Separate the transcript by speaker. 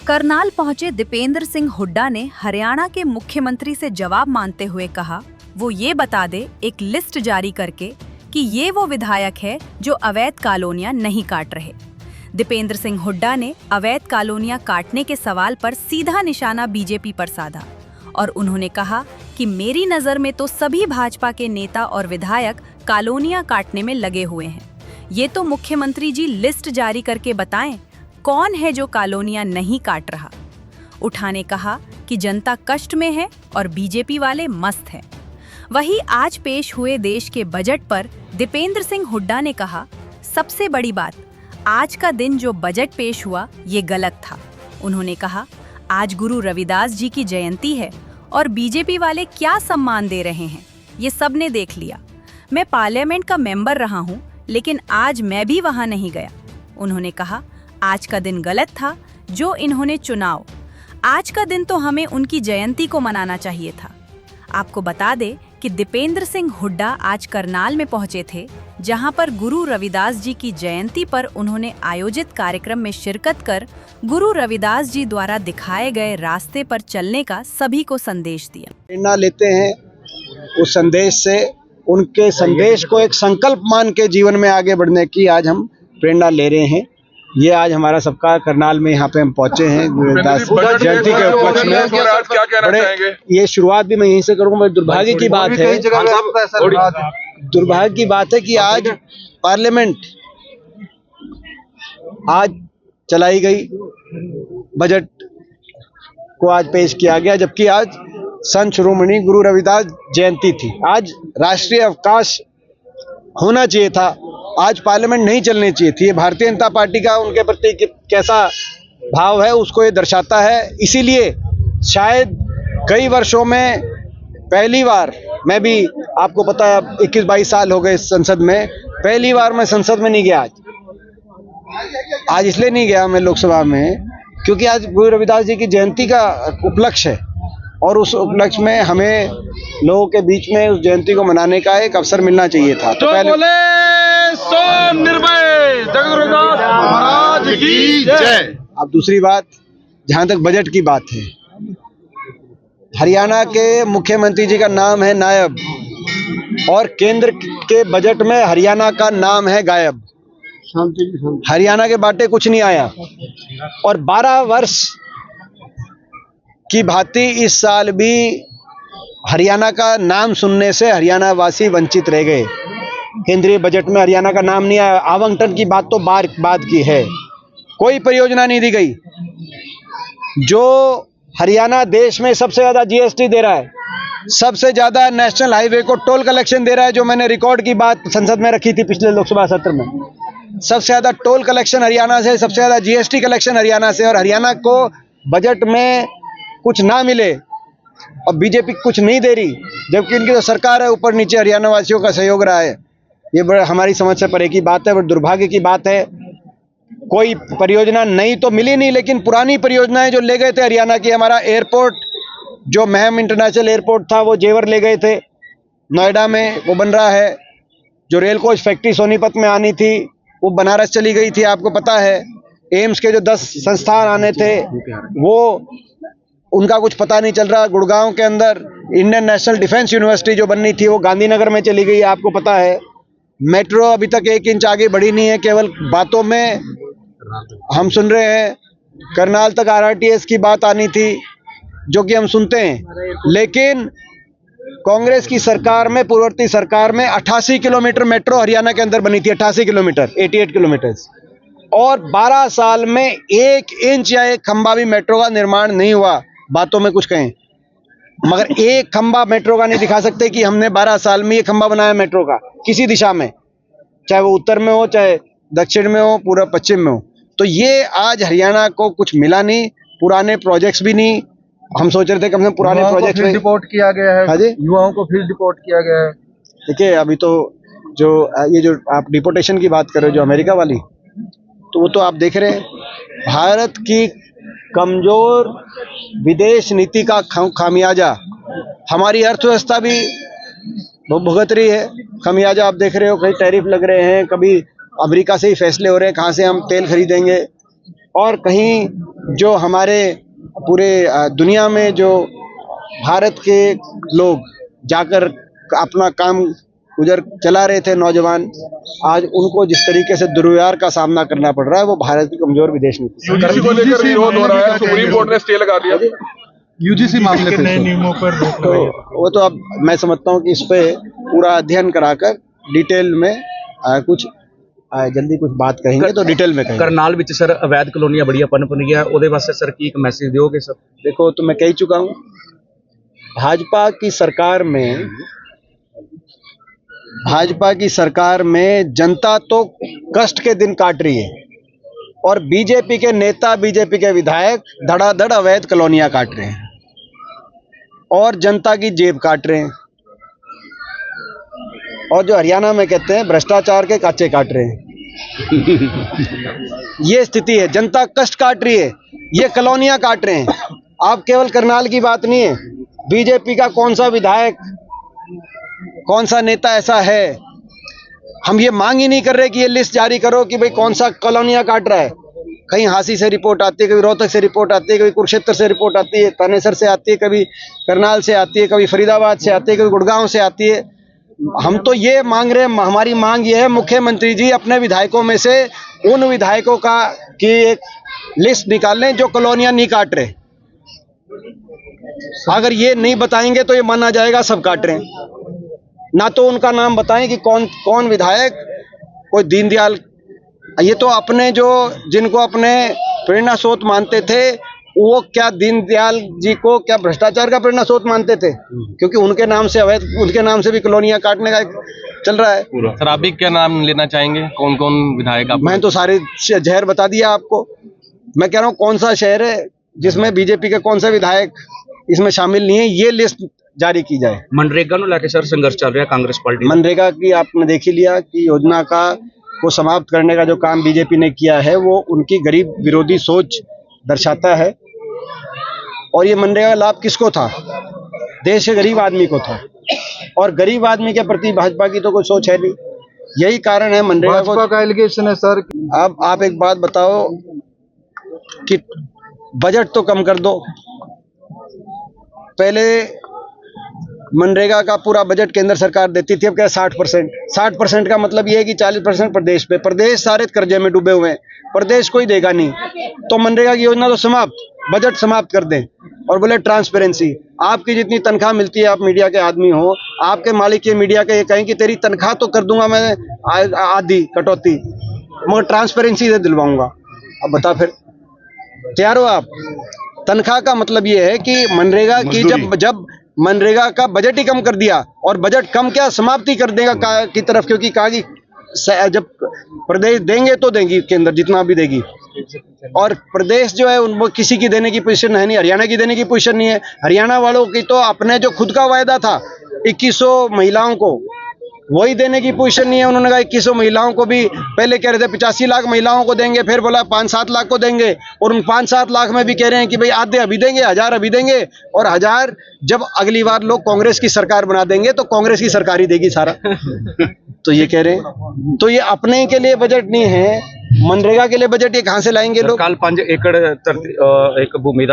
Speaker 1: करनाल पहुंचे दीपेंद्र सिंह हुड्डा ने हरियाणा के मुख्यमंत्री से जवाब मांगते हुए कहा, वो ये बता दे एक लिस्ट जारी करके कि ये वो विधायक है जो अवैध कॉलोनियां नहीं काट रहे। दीपेंद्र सिंह हुड्डा ने अवैध कॉलोनियां काटने के सवाल पर सीधा निशाना बीजेपी पर साधा और उन्होंने कहा कि मेरी नजर में तो सभी भाजपा के नेता और विधायक कॉलोनियां काटने में लगे हुए हैं। ये तो मुख्यमंत्री जी लिस्ट जारी करके बताएं कौन है जो कॉलोनियां नहीं काट रहा। उठाने कहा कि जनता कष्ट में है और बीजेपी वाले मस्त हैं। वहीं आज पेश हुए देश के बजट पर दीपेंद्र सिंह हुड्डा ने कहा, सबसे बड़ी बात आज का दिन जो बजट पेश हुआ ये गलत था। उन्होंने कहा, आज गुरु रविदास जी की जयंती है और बीजेपी वाले क्या सम्मान दे रहे हैं ये सबने देख लिया। मैं पार्लियामेंट का मेंबर रहा हूं, लेकिन आज मैं भी वहां नहीं गया। उन्होंने कहा, आज का दिन गलत था जो इन्होंने चुनाव। आज का दिन तो हमें उनकी जयंती को मनाना चाहिए था। आपको बता दे कि दीपेंद्र सिंह हुड्डा आज करनाल में पहुंचे थे, जहां पर गुरु रविदास जी की जयंती पर उन्होंने आयोजित कार्यक्रम में शिरकत कर गुरु रविदास जी द्वारा दिखाए गए रास्ते पर चलने का सभी को संदेश दिया।
Speaker 2: प्रेरणा लेते हैं उस संदेश से, उनके संदेश को एक संकल्प मान के जीवन में आगे बढ़ने की आज हम प्रेरणा ले रहे हैं। ये आज हमारा सबका करनाल में यहाँ पे हम पहुंचे हैं रविदास जयंती के उपलक्ष्य में।
Speaker 3: क्या कहना चाहेंगे?
Speaker 2: ये शुरुआत भी मैं यहीं से करूँगा। दुर्भाग्य की बात है, दुर्भाग्य की बात है कि आज पार्लियामेंट आज चलाई गई, बजट को आज पेश किया गया, जबकि आज संत शिरोमणि गुरु रविदास जयंती थी। आज राष्ट्रीय अवकाश होना चाहिए था, आज पार्लियामेंट नहीं चलनी चाहिए थी। ये भारतीय जनता पार्टी का उनके प्रति कैसा भाव है उसको ये दर्शाता है। इसीलिए शायद कई वर्षों में पहली बार, मैं भी आपको पता है 21-22 साल हो गए संसद में, पहली बार मैं संसद में नहीं गया। आज इसलिए नहीं गया मैं लोकसभा में क्योंकि आज गुरु रविदास जी की जयंती का उपलक्ष्य है और उस उपलक्ष्य में हमें लोगों के बीच में उस जयंती को मनाने का एक अवसर मिलना चाहिए था। तो पहले
Speaker 3: निर्भय जगन्नाथ महाराज की जय।
Speaker 2: अब दूसरी बात, जहां तक बजट की बात है, हरियाणा के मुख्यमंत्री जी का नाम है नायब और केंद्र के बजट में हरियाणा का नाम है गायब। हरियाणा के बाटे कुछ नहीं आया और 12 वर्ष की भांति इस साल भी हरियाणा का नाम सुनने से हरियाणा वासी वंचित रह गए। केंद्रीय बजट में हरियाणा का नाम नहीं आया। आवंटन की बात तो बाद की है, कोई परियोजना नहीं दी गई। जो हरियाणा देश में सबसे ज्यादा जीएसटी दे रहा है, सबसे ज्यादा नेशनल हाईवे को टोल कलेक्शन दे रहा है, जो मैंने रिकॉर्ड की बात संसद में रखी थी पिछले लोकसभा सत्र में। सबसे ज्यादा टोल कलेक्शन हरियाणा से, सबसे ज्यादा जीएसटी कलेक्शन हरियाणा से, और हरियाणा को बजट में कुछ ना मिले और बीजेपी कुछ नहीं दे रही, जबकि इनकी तो सरकार है, ऊपर नीचे हरियाणा वासियों का सहयोग रहा है। ये बड़ा हमारी समझ से परे की बात है, बड़ी दुर्भाग्य की बात है। कोई परियोजना नई तो मिली नहीं, लेकिन पुरानी परियोजनाएं जो ले गए थे हरियाणा की, हमारा एयरपोर्ट जो महम इंटरनेशनल एयरपोर्ट था वो जेवर ले गए थे, नोएडा में वो बन रहा है। जो रेल कोच फैक्ट्री सोनीपत में आनी थी वो बनारस चली गई थी, आपको पता है। एम्स के जो 10 संस्थान आने थे वो उनका कुछ पता नहीं चल रहा। गुड़गांव के अंदर इंडियन नेशनल डिफेंस यूनिवर्सिटी जो बननी थी वो गांधीनगर में चली गई, आपको पता है। मेट्रो अभी तक 1 इंच आगे बढ़ी नहीं है, केवल बातों में हम सुन रहे हैं। करनाल तक आरआरटीएस की बात आनी थी जो कि हम सुनते हैं, लेकिन कांग्रेस की सरकार में, पूर्ववर्ती सरकार में 88 किलोमीटर मेट्रो हरियाणा के अंदर बनी थी, 88 किलोमीटर, 88 किलोमीटर, और 12 साल में 1 इंच या 1 खंबा भी मेट्रो का निर्माण नहीं हुआ। बातों में कुछ कहें मगर 1 खंबा मेट्रो का नहीं दिखा सकते कि हमने 12 साल में ये खंबा बनाया मेट्रो का किसी दिशा में, चाहे वो उत्तर में हो, चाहे दक्षिण में हो, पूरा पश्चिम में हो। तो ये आज हरियाणा को कुछ मिला नहीं, पुराने प्रोजेक्ट्स भी नहीं। हम सोच रहे थे कि हमने पुराने प्रोजेक्ट में
Speaker 4: डिपोर्ट किया गया है।
Speaker 2: हाँ जी,
Speaker 4: युवाओं को फिर डिपोर्ट किया गया है।
Speaker 2: देखिए अभी तो जो ये जो आप डिपोर्टेशन की बात कर रहे हो, जो अमेरिका वाली, तो वो तो आप देख रहे हैं भारत की कमजोर विदेश नीति का खामियाजा हमारी अर्थव्यवस्था भी भुगत रही है। खामियाजा आप देख रहे हो, कहीं टैरिफ लग रहे हैं, कभी अमेरिका से ही फैसले हो रहे हैं कहाँ से हम तेल खरीदेंगे, और कहीं जो हमारे पूरे दुनिया में जो भारत के लोग जाकर अपना काम गुजर चला रहे थे नौजवान, आज उनको जिस तरीके से दुर्व्यवहार का सामना करना पड़ रहा है वो भारत की कमजोर विदेश नीति।
Speaker 3: यूजीसी को लेकर विरोध हो रहा है, सुप्रीम कोर्ट ने स्टे लगा दिया।
Speaker 4: यूजीसी मामले पे नए नियमों पर रोक
Speaker 2: तो वो तो अब मैं समझता हूँ कि इस पे पूरा अध्ययन कराकर डिटेल में जल्दी कुछ बात कहेंगे तो डिटेल में कहेंगे।
Speaker 5: करनाल विच सर अवैध कॉलोनियां बड़ियां पनप रही है, ਉਹਦੇ ਵਾਸਤੇ सर की एक मैसेज दोगे सर?
Speaker 2: देखो, तो मैं कह चुका हूँ, भाजपा की सरकार में जनता तो कष्ट के दिन काट रही है और बीजेपी के नेता, बीजेपी के विधायक धड़ाधड़ अवैध कॉलोनियां काट रहे हैं और जनता की जेब काट रहे हैं और जो हरियाणा में कहते हैं भ्रष्टाचार के काचे काट रहे हैं। ये स्थिति है, जनता कष्ट काट रही है, ये कॉलोनियां काट रहे हैं। आप केवल करनाल की बात नहीं है, बीजेपी का कौन सा विधायक, कौन सा नेता ऐसा है, हम ये मांग ही नहीं कर रहे कि ये लिस्ट जारी करो कि भाई कौन सा कॉलोनियां काट रहा है। कहीं हांसी से रिपोर्ट आती है, कभी रोहतक से रिपोर्ट आती है, कभी कुरुक्षेत्र से रिपोर्ट आती है, तानेसर से आती है, कभी करनाल से आती है, कभी फरीदाबाद से आती है, कभी गुड़गांव से आती है। हम तो ये मांग रहे हैं, हमारी मांग ये है, मुख्यमंत्री जी अपने विधायकों में से उन विधायकों की एक लिस्ट निकाल लें जो कॉलोनियां नहीं काट रहे। अगर ये नहीं बताएंगे तो ये माना जाएगा सब काट रहे हैं। ना तो उनका नाम बताएं कि कौन कौन विधायक, कोई दीनदयाल, ये तो अपने जो जिनको अपने प्रेरणा स्रोत मानते थे वो क्या दीनदयाल जी को क्या भ्रष्टाचार का प्रेरणा स्रोत मानते थे? क्योंकि उनके नाम से अवैध, उनके नाम से भी कॉलोनियां काटने का चल रहा है।
Speaker 6: सर आप भी क्या नाम लेना चाहेंगे, कौन कौन विधायक आप?
Speaker 2: मैं तो सारे शहर बता दिया आपको। मैं कह रहा हूँ कौन सा शहर है जिसमें बीजेपी के कौन से विधायक इसमें शामिल नहीं है, ये लिस्ट जारी की जाए।
Speaker 5: मनरेगा ਨੂੰ ਲੈ ਕੇ सर संघर्ष चल रहा है कांग्रेस पार्टी?
Speaker 2: मनरेगा की आपने देख ही लिया कि योजना को समाप्त करने का जो काम बीजेपी ने किया है वो उनकी गरीब विरोधी सोच दर्शाता है। और ये मनरेगा का लाभ किसको था? देश के गरीब आदमी को था और गरीब आदमी के प्रति भाजपा की तो कोई सोच है नहीं। यही कारण है मनरेगा को।
Speaker 4: भाजपा का एलिगेशन है सर।
Speaker 2: अब आप एक बात बताओ कि बजट तो कम कर दो। पहले मनरेगा का पूरा बजट केंद्र सरकार देती थी, अब क्या 60%। 60% का मतलब ये है कि 40% प्रदेश पे, प्रदेश सारे कर्जे में डूबे हुए हैं, प्रदेश कोई देगा नहीं। तो मनरेगा की योजना तो समाप्त, बजट समाप्त कर दें और बोले ट्रांसपेरेंसी। आपकी जितनी तनख्वाह मिलती है, आप मीडिया के आदमी हो, आपके मालिक ये मीडिया के ये कहें कि तेरी तनख्वाह तो कर दूंगा मैं आधी कटौती, मगर ट्रांसपेरेंसी से दिलवाऊंगा। अब बता फिर तैयार हो आप? तनख्वाह का मतलब ये है कि मनरेगा की जब मनरेगा का बजट ही कम कर दिया और बजट कम क्या समाप्ति कर देगा की तरफ, क्योंकि कहा कि जब प्रदेश देंगे तो देंगी केंद्र जितना भी देगी, और प्रदेश जो है उनको किसी की देने की पोजीशन है नहीं, हरियाणा की देने की पोजीशन नहीं है। हरियाणा वालों की तो अपने जो खुद का वायदा था 2100 महिलाओं को, वही देने की पोजीशन नहीं है। उन्होंने कहा 2100 महिलाओं को भी पहले कह रहे थे 85 लाख महिलाओं को देंगे, फिर बोला 5-7 लाख को देंगे, और उन 5-7 लाख में भी कह रहे हैं कि भाई आधे अभी देंगे, 1000 अभी देंगे, और 1000 जब अगली बार लोग कांग्रेस की सरकार बना देंगे तो कांग्रेस की सरकार ही देगी सारा। तो ये कह रहे हैं, तो ये अपने के लिए बजट नहीं है, मनरेगा के लिए बजट ये कहाँ से लाएंगे लोग?
Speaker 5: कल 5 एकड़ एक भूमि का